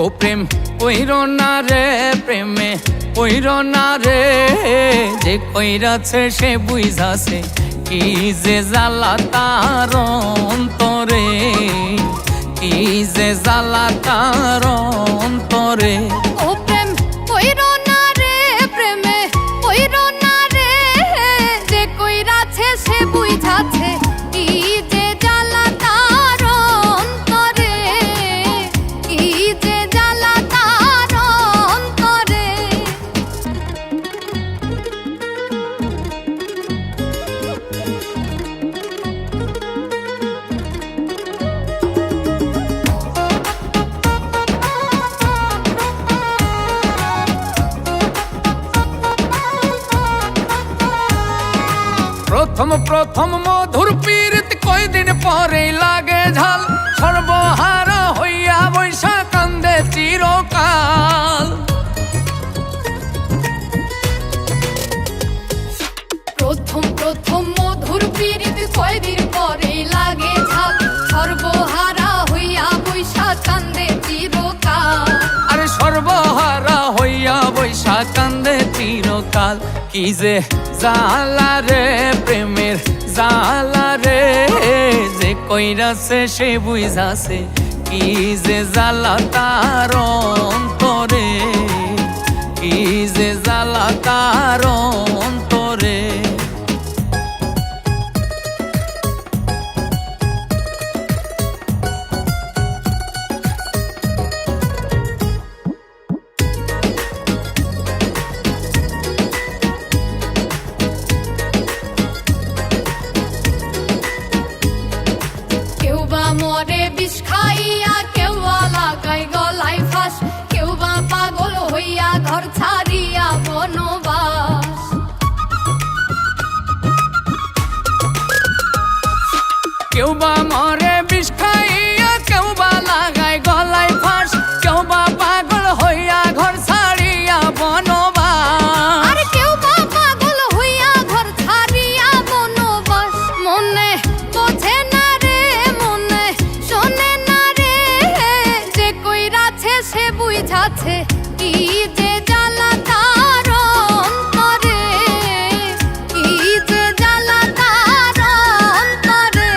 ও প্রেম কইরো না রে, প্রেমে কইরো না রে, যে কইরাছে সে বুঝাছে কি যে জ্বালা তার অন্তরে, কি যে জ্বালা তার অন্তরে। ও প্রেম কইরো না রে, প্রেমে কইরো না রে, যে কইরাছে সে বুঝাছে কি যে জ্বালা তার অন্তরে, কি যে জ্বালা তার অন্তরে। প্রথম প্রথম মধুর পীড়িত কয়দিন পরেই লাগে ঝাল, সর্বহারা হইয়া বৈশা কান্দে চিরকাল। প্রথম প্রথম মধুর পীড়িত কয়দিন পরেই লাগে ঝাল, সর্বহারা হইয়া বৈশা কান্দে চিরকাল। আরে সর্বহারা হইয়া বৈশা কান্দে চিরকাল। কি যে জ্বালা রে, প্রেমের জ্বালা রে, যে কইরাছে সে বুঝাছে কি যে জ্বালা তার অন্তরে, কি যে জ্বালা তার অন্তরে। কেউ বা মরে বিষ খাইয়া, কেউ বা লাগাই গলায় ফাঁস, কেউ বা পাগল হইয়া ঘর ছাড়িয়া বনবাস। কেউ বা মরে বিষ খাইয়া, কেউ বা লাগায় গলায় ফাঁস, কেউ বা পাগল হইয়া ঘর ছাড়িয়া বনবাস। আর কেউ বা পাগল হইয়া ঘর ছাড়িয়া বনবাস। মনে বোঝে না রে, মনে শোনে না রে, যে কইরাছে সে বুঝাছে কি যে জ্বালা তার অন্তরে, কি যে জ্বালা তার অন্তরে।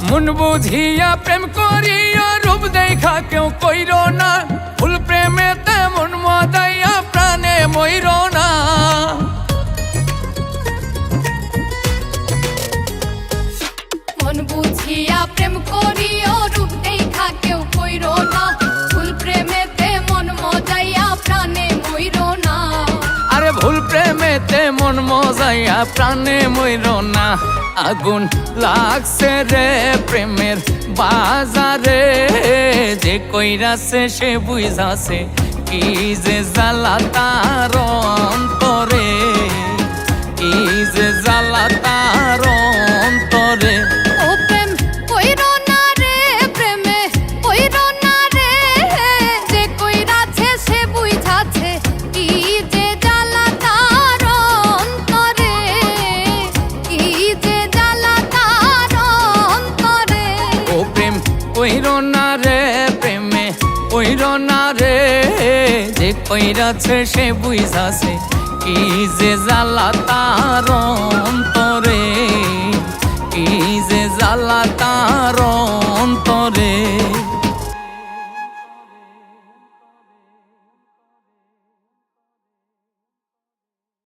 মন বুঝিয়া প্রেম করিয়া রূপ দেখা কেউ কইরো না, ফুল প্রেমে তেমন মদাইয়া প্রাণে মইর না। মন বুঝিয়া প্রেম করিও, রূপ দেখা কেউ কইরো না, ফুল প্রেমেতে মন মজাইয়া প্রাণে মইর না। আরে ভুল প্রেমেতে মন মজাইয়া প্রাণে মইর না। আগুন লাগছে রে প্রেমের বাজারে, যে কইরাছে সে বুঝাছে কি যে জ্বালা তার অন্তরে, কি যে জ্বালা তার অন্তরে। ও প্রেম কইরো না রে, প্রেমে কইরো না রে, যে কইরাছে সে বুঝাছে কি যে জ্বালা তার অন্তরে, কি যে জ্বালা তার অন্তরে। ও প্রেম কইরো না রে, প্রেমে কইরো না রে, যে কইরাছে সে বুঝাছে কি যে জ্বালা তার অন্তরে, কি যে জ্বালা তার অন্তরে।